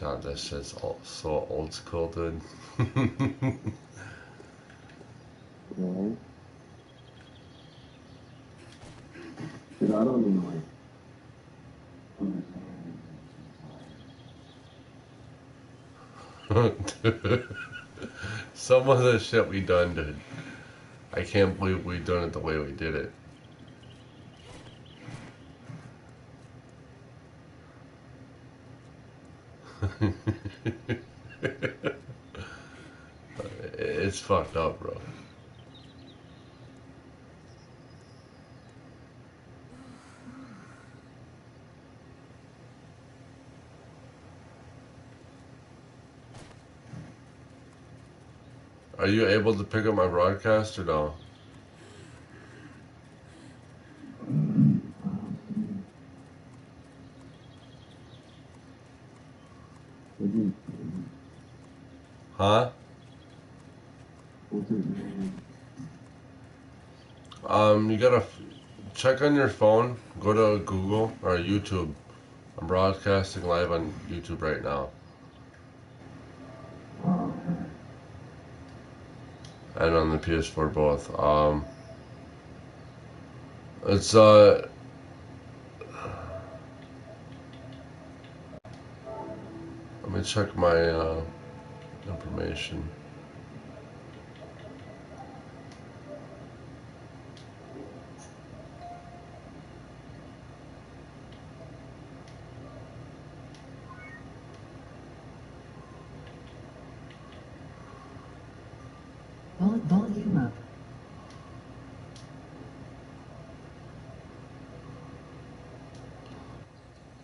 God, that shit's so old school, dude. Right? Because I don't even like understand. Some of the shit we done, dude. I can't believe we done it the way we did it. It's fucked up, bro. Are you able to pick up my broadcast or no? Huh? You gotta check on your phone. Go to Google or YouTube. I'm broadcasting live on YouTube right now. And on the PS4 both. It's let me check my information. Volume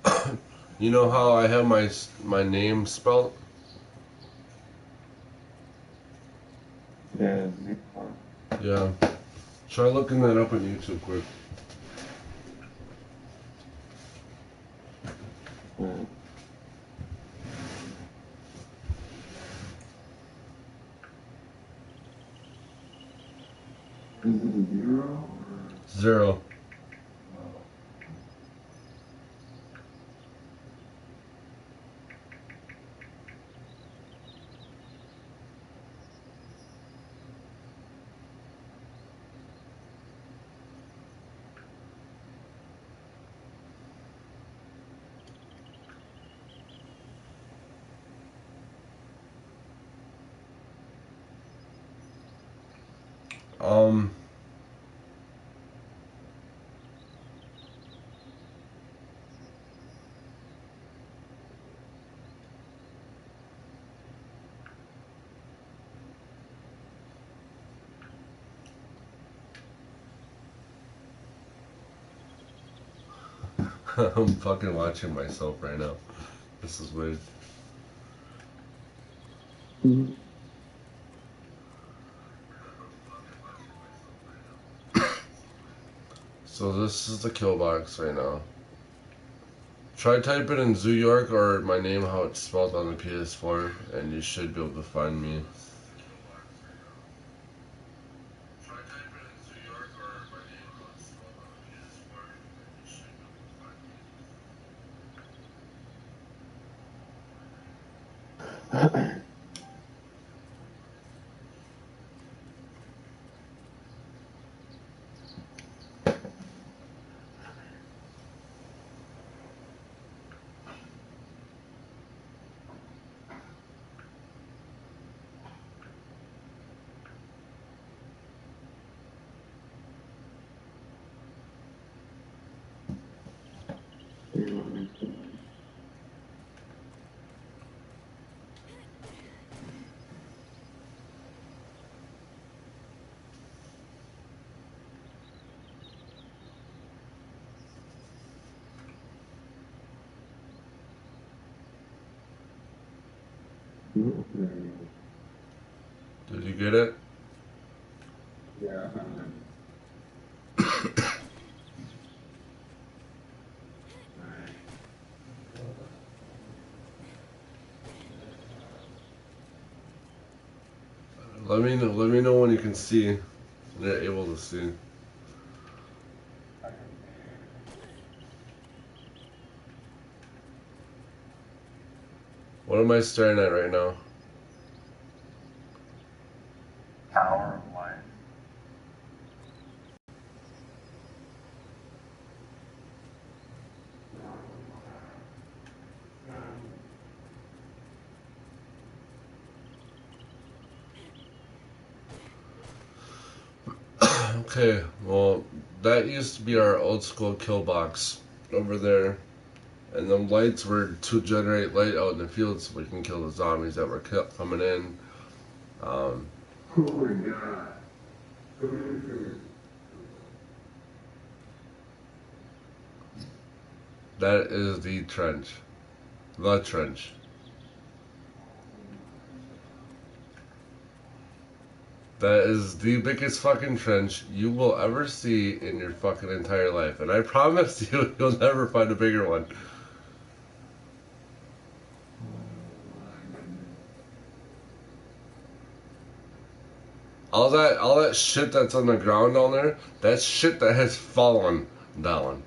up. You know how I have my name spelled? Yeah. Yeah. Try looking that up on YouTube quick. Is it a 0? 0. I'm fucking watching myself right now. This is weird. So this is the kill box right now. Try typing in Zoo York or my name how it's spelled on the PS4 and you should be able to find me. Did you get it? Yeah. Let me know when you can see. They're able to see. What What am I staring at right now? Tower of Life. Okay, well, that used to be our old school kill box over there. And the lights were to generate light out in the field so we can kill the zombies that were coming in. Oh my god. That is the trench. The trench. That is the biggest fucking trench you will ever see in your fucking entire life. And I promise you, you'll never find a bigger one. All that shit that's on the ground down there, that's shit that has fallen down.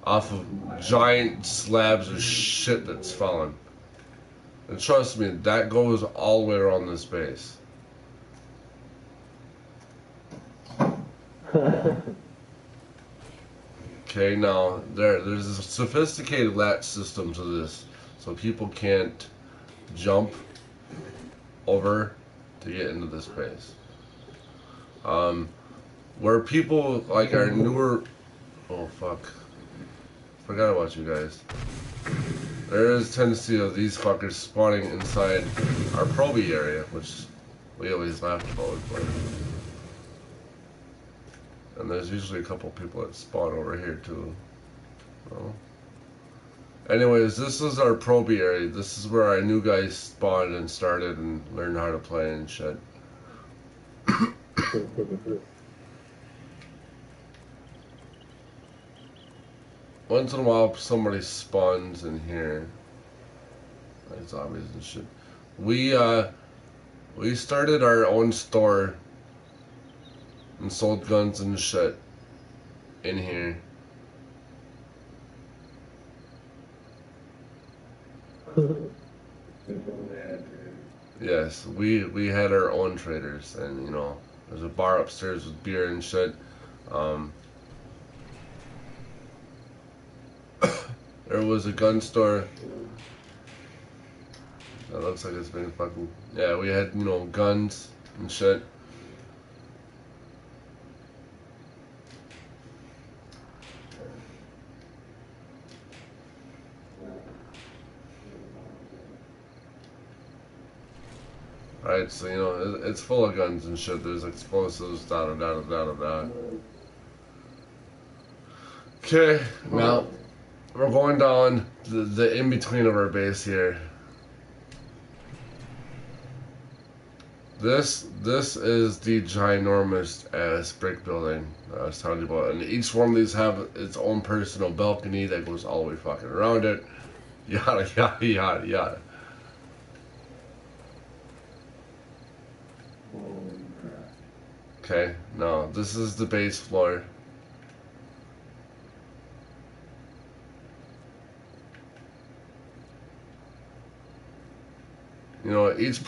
Off of giant slabs of shit that's fallen. And trust me, that goes all the way around this base. Okay, now there's a sophisticated latch system to this, so people can't jump over to get into this base. Where people like our newer, oh fuck, forgot about you guys. There is a tendency of these fuckers spawning inside our probie area, which we always laughed about, but. And there's usually a couple people that spawn over here too. Well, anyways, this is our probie area. This is where our new guys spawned and started and learned how to play and shit. Once in a while, somebody spawns in here, like zombies and shit. We started our own store and sold guns and shit in here. Yes, we had our own traders, and you know, there's a bar upstairs with beer and shit. There was a gun store. That looks like it's been fucking. Yeah, we had, you know, guns and shit. Alright, so you know, it's full of guns and shit. There's explosives, da da da da da da. Okay, now we're going down the in between of our base here. This is the ginormous ass brick building that I was telling you about, and each one of these have its own personal balcony that goes all the way fucking around it. Yada yada yada yada. Okay, now this is the base floor. You know, each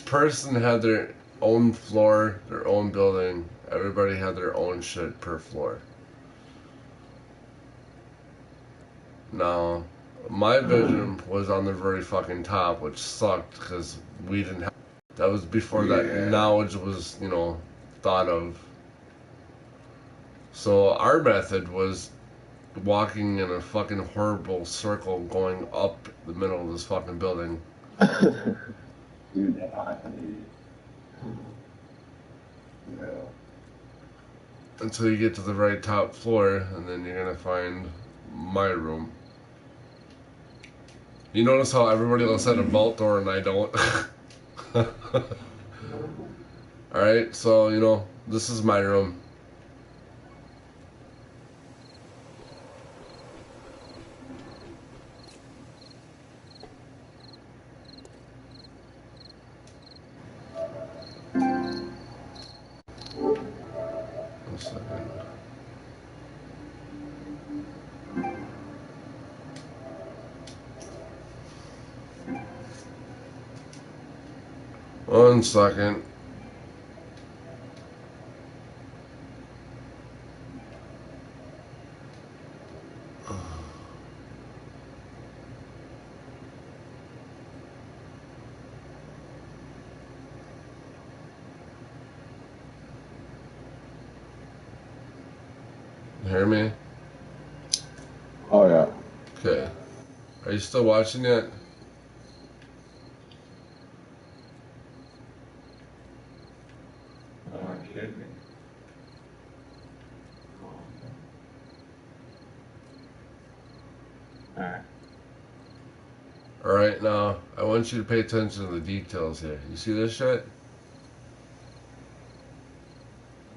person had their own floor, their own building. Everybody had their own shit per floor. Now, my vision was on the very fucking top, which sucked because we didn't have. That was before that knowledge was, you know, thought of. So our method was walking in a fucking horrible circle going up the middle of this fucking building. Dude, that happened. Yeah. Until you get to the very top floor, and then you're gonna find my room. You notice how everybody else had a vault door and I don't? Alright, so, you know, this is my room. One second. One second. You hear me? Oh yeah. Okay. Are you still watching yet? Oh, I'm kidding me. Alright. Alright, now, I want you to pay attention to the details here. You see this shit?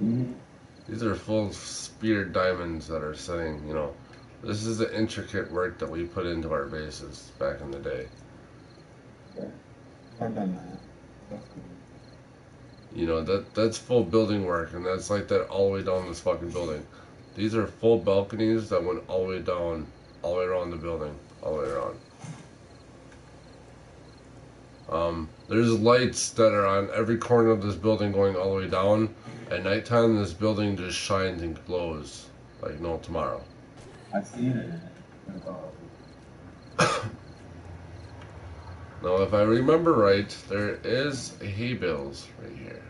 Mm-hmm. These are full speared diamonds that are sitting, you know. This is the intricate work that we put into our bases back in the day. Okay. I've done that. That's cool. You know, that's full building work, and that's like that all the way down this fucking building. These are full balconies that went all the way down, all the way around the building, all the way around. There's lights that are on every corner of this building going all the way down. At nighttime, this building just shines and glows like no tomorrow. I've seen it. Now, if I remember right, there is a hay bales right here.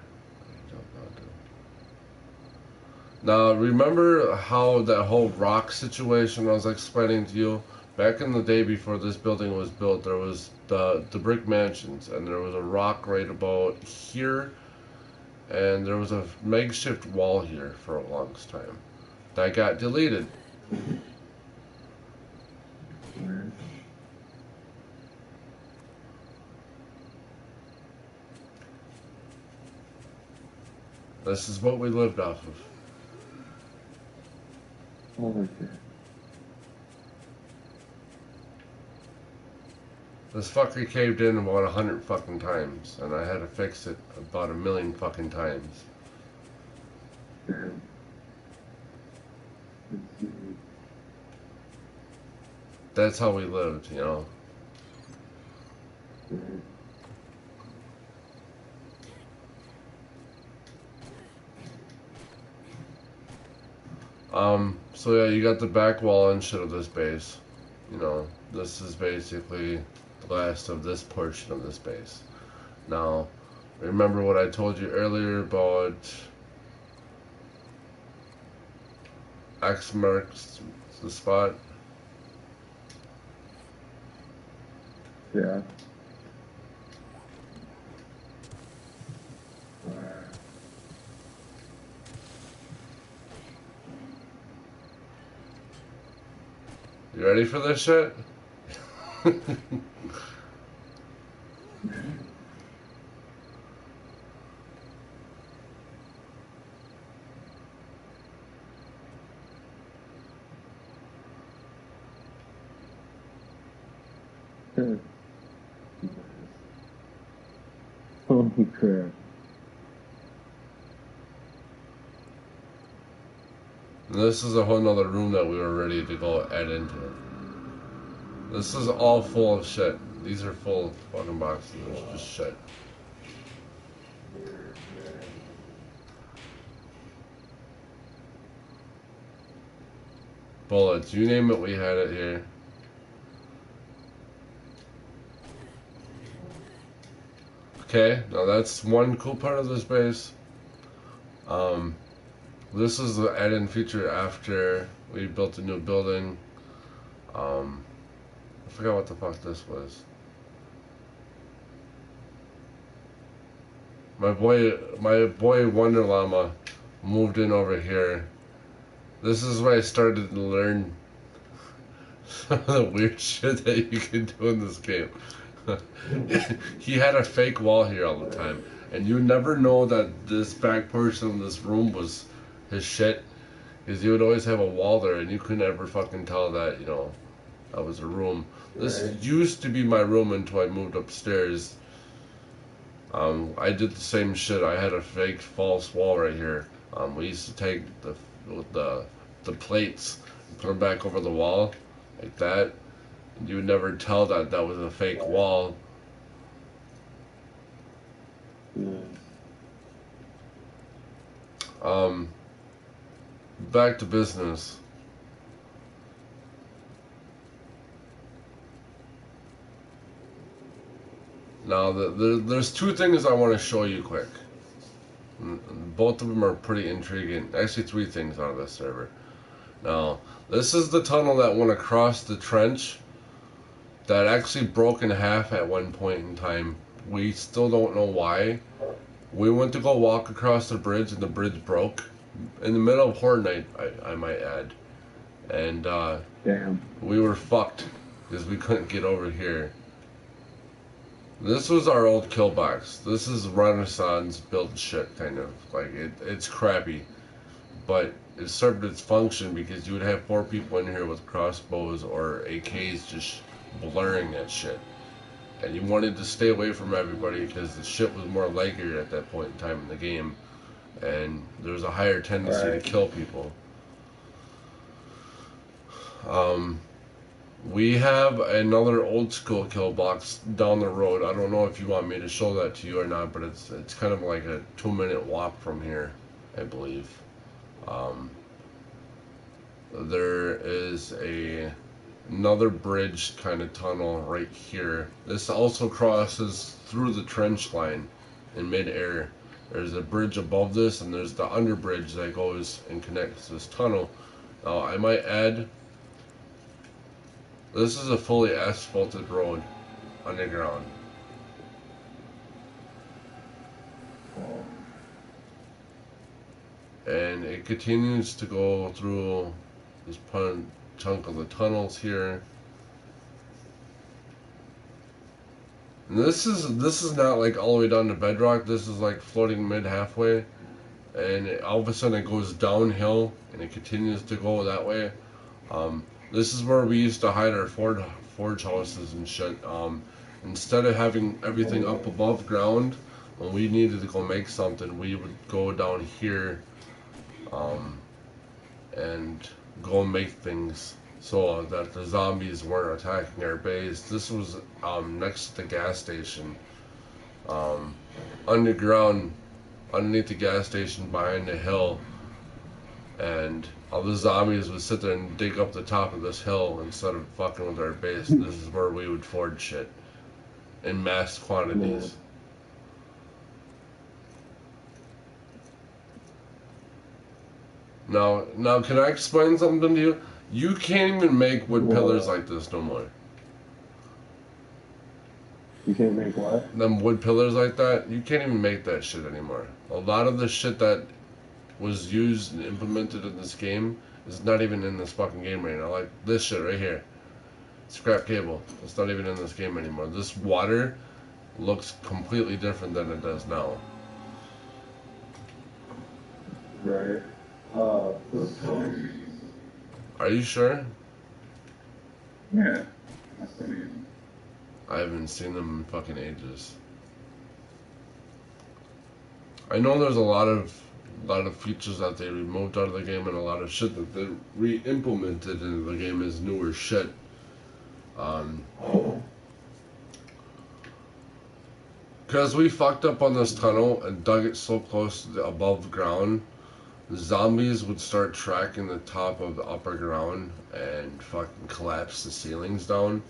Now, remember how that whole rock situation I was explaining to you? Back in the day before this building was built, there was the brick mansions, and there was a rock right about here, and there was a makeshift wall here for a long time. That got deleted. Weird. This is what we lived off of. Holy shit. This fucker caved in about 100 fucking times, and I had to fix it about 1,000,000 fucking times. Damn. That's how we lived, you know. Mhm. So yeah, you got the back wall and shit of this base. You know, this is basically the last of this portion of this base. Now, remember what I told you earlier about X marks the spot? Yeah. You ready for this shit? Holy crap. This is a whole nother room that we were ready to go add into. This is all full of shit. These are full of fucking boxes of just shit. Bullets, you name it, we had it here. Okay, now that's one cool part of this base. This is the add-in feature after we built a new building. I forgot what the fuck this was. My boy Wonder Llama moved in over here. This is where I started to learn some of the weird shit that you can do in this game. He had a fake wall here all the time, and you never know that this back portion of this room was his shit, because he would always have a wall there, and you could never fucking tell that, you know, that was a room. This Right. used to be my room until I moved upstairs. I did the same shit. I had a fake false wall right here. We used to take the plates and put them back over the wall like that. You would never tell that that was a fake wall. Um, back to business. Now, there's two things I want to show you quick. Both of them are pretty intriguing. Actually, three things out of this server. Now, this is the tunnel that went across the trench that actually broke in half at one point in time. We still don't know why. We went to go walk across the bridge and the bridge broke. In the middle of Horde Night, I might add. And Damn. we were fucked because we couldn't get over here. This was our old kill box. This is Renaissance built shit, kind of. Like, it's crappy. But it served its function because you would have 4 people in here with crossbows or AKs just blurring that shit. And you wanted to stay away from everybody because the shit was more likelier at that point in time in the game. And there was a higher tendency to kill people. We have another old school kill box down the road. I don't know if you want me to show that to you or not, but it's kind of like a 2-minute walk from here, I believe. There is another bridge kind of tunnel right here. This also crosses through the trench line in mid-air. There's a bridge above this, and there's the under bridge that goes and connects this tunnel. Now, I might add, this is a fully asphalted road underground. And it continues to go through this chunk of the tunnels here. And this is not like all the way down to bedrock. This is like floating mid halfway, and all of a sudden it goes downhill and it continues to go that way. This is where we used to hide our forge houses and shit. Instead of having everything up above ground, when we needed to go make something, we would go down here and go make things so that the zombies weren't attacking our base. This was next to the gas station. Underground, underneath the gas station behind the hill. And all the zombies would sit there and dig up the top of this hill instead of fucking with our base. This is where we would forge shit in mass quantities. Now, can I explain something to you? You can't even make wood pillars like this no more. You can't make what? Them wood pillars like that, you can't even make that shit anymore. A lot of the shit that was used and implemented in this game is not even in this fucking game right now. Like this shit right here. Scrap cable. It's not even in this game anymore. This water looks completely different than it does now. Right. Are you sure? Yeah. I haven't seen them in fucking ages. I know there's a lot of features that they removed out of the game and a lot of shit that they re-implemented into the game as newer shit. Because we fucked up on this tunnel and dug it so close to the above ground, the zombies would start tracking the top of the upper ground and fucking collapse the ceilings down.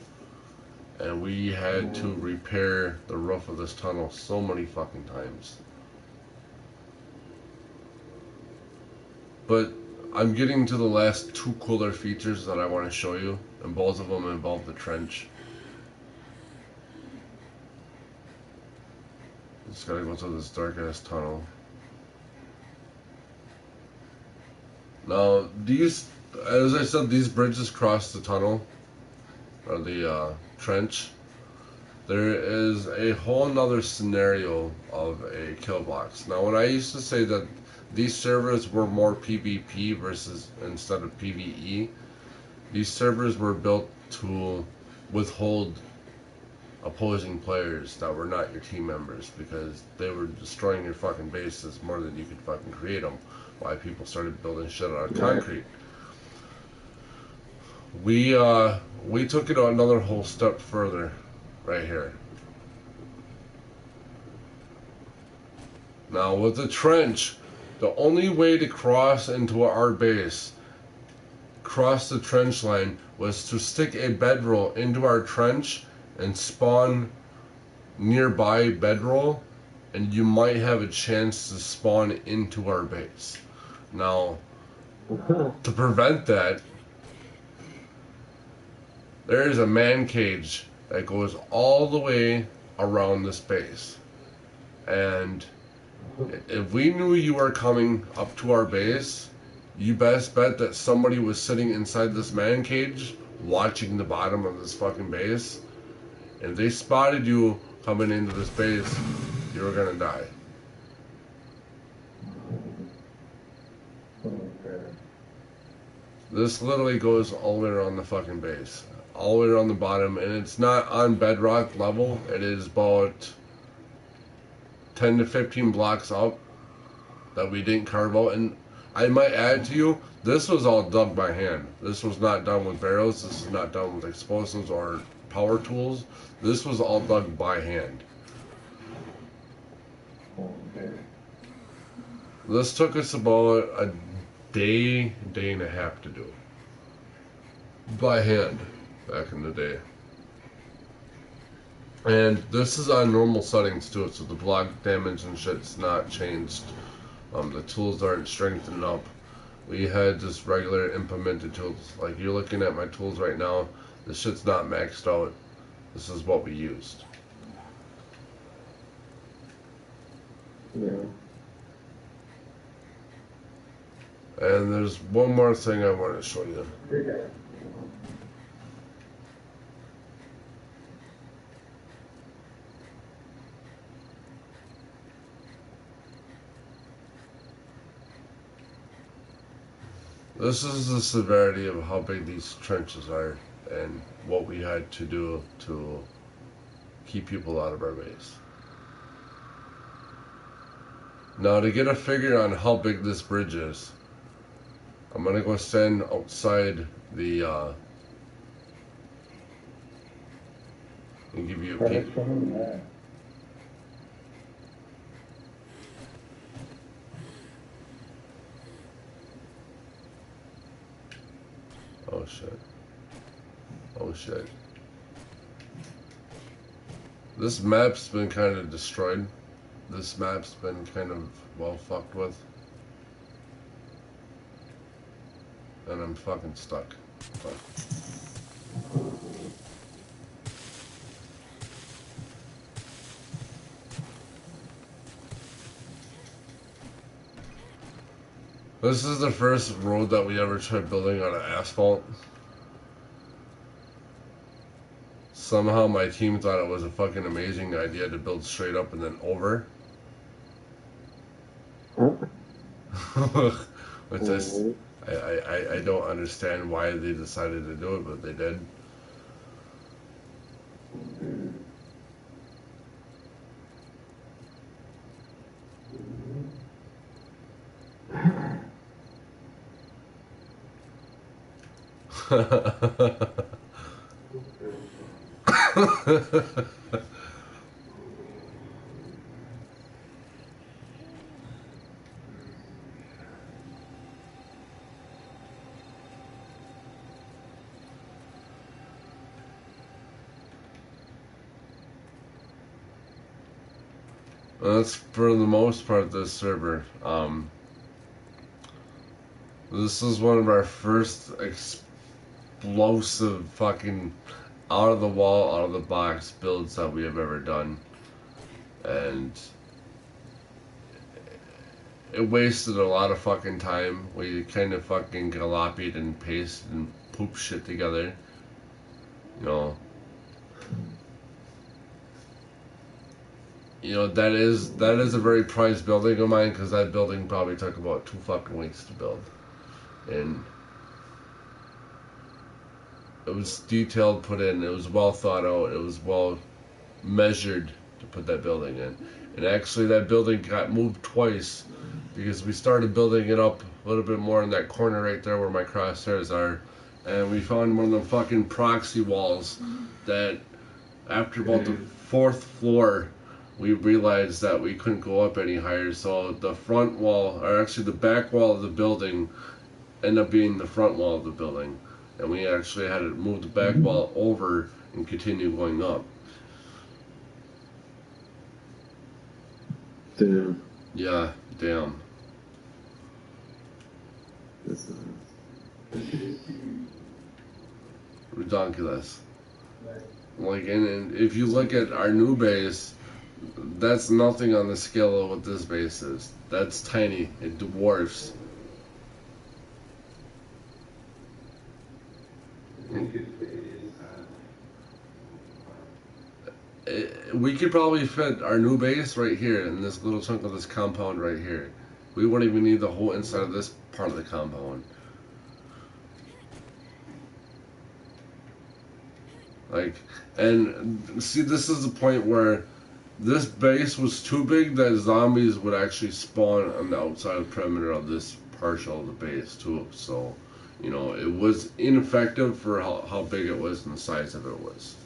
And we had to repair the roof of this tunnel so many fucking times. But I'm getting to the last 2 cooler features that I want to show you, and both of them involve the trench. Just gotta go through this dark ass tunnel. Now, these, as I said, these bridges cross the tunnel, or the trench. There is a whole nother scenario of a kill box. Now, when I used to say that these servers were more PvP versus instead of PvE, these servers were built to withhold opposing players that were not your team members because they were destroying your fucking bases more than you could fucking create them. Why people started building shit out of concrete. We took it another whole step further right here. Now with the trench, The only way to cross into our base, cross the trench line, was to stick a bedroll into our trench and spawn nearby bedroll, and you might have a chance to spawn into our base. Now, to prevent that, there is a man cage that goes all the way around this base. And if we knew you were coming up to our base, you best bet that somebody was sitting inside this man cage watching the bottom of this fucking base. If they spotted you coming into this base, you were gonna die. This literally goes all the way around the fucking base. All the way around the bottom, and it's not on bedrock level. It is about 10 to 15 blocks up that we didn't carve out. And I might add to you, this was all dug by hand. This was not done with barrels. This is not done with explosives or power tools. This was all dug by hand. This took us about a day and a half to do. By hand, back in the day. And this is on normal settings too, so the block damage and shit's not changed. The tools aren't strengthened up. We had just regular implemented tools. Like you're looking at my tools right now, this shit's not maxed out. This is what we used. Yeah. And there's one more thing I want to show you. This is the severity of how big these trenches are and what we had to do to keep people out of our base. Now, to get a figure on how big this bridge is, I'm gonna go stand outside the and give you a peek. Oh shit. Oh shit. This map's been kind of destroyed. This map's been kind of well fucked with. And I'm fucking stuck. Fuck. This is the first road that we ever tried building out of asphalt. Somehow my team thought it was a fucking amazing idea to build straight up and then over. Which is, I don't understand why they decided to do it, but they did. That's for the most part this server. This is one of our first explosive fucking out of the wall, out of the box builds that we have ever done. And it wasted a lot of fucking time. We kind of fucking galopied and pasted and poop shit together. You know, that is a very prized building of mine, because that building probably took about 2 fucking weeks to build. And it was detailed put in, it was well thought out, it was well measured to put that building in. And actually that building got moved twice, because we started building it up a little bit more in that corner right there where my crosshairs are, and we found one of them fucking proxy walls that after about the 4th floor we realized that we couldn't go up any higher, so the front wall, or actually the back wall of the building, ended up being the front wall of the building. And we actually had to move the back wall over and continue going up. Damn. Yeah, damn. That's Ridiculous. Like, and if you look at our new base, that's nothing on the scale of what this base is. That's tiny. It dwarfs. We could probably fit our new base right here in this little chunk of this compound right here. We wouldn't even need the whole inside of this part of the compound. Like, and see, this is the point where this base was too big that zombies would actually spawn on the outside perimeter of this partial of the base too. So, you know, it was ineffective for how big it was and the size of it was.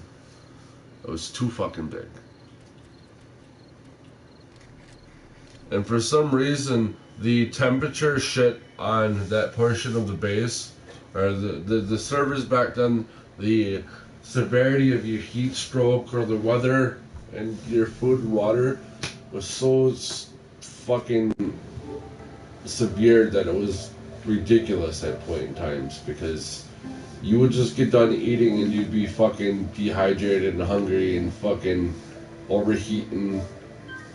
It was too fucking big. And for some reason, the temperature shit on that portion of the base, or the servers back then, the severity of your heat stroke or the weather and your food and water was so fucking severe that it was ridiculous at point in times, because you would just get done eating and you'd be fucking dehydrated and hungry and fucking overheating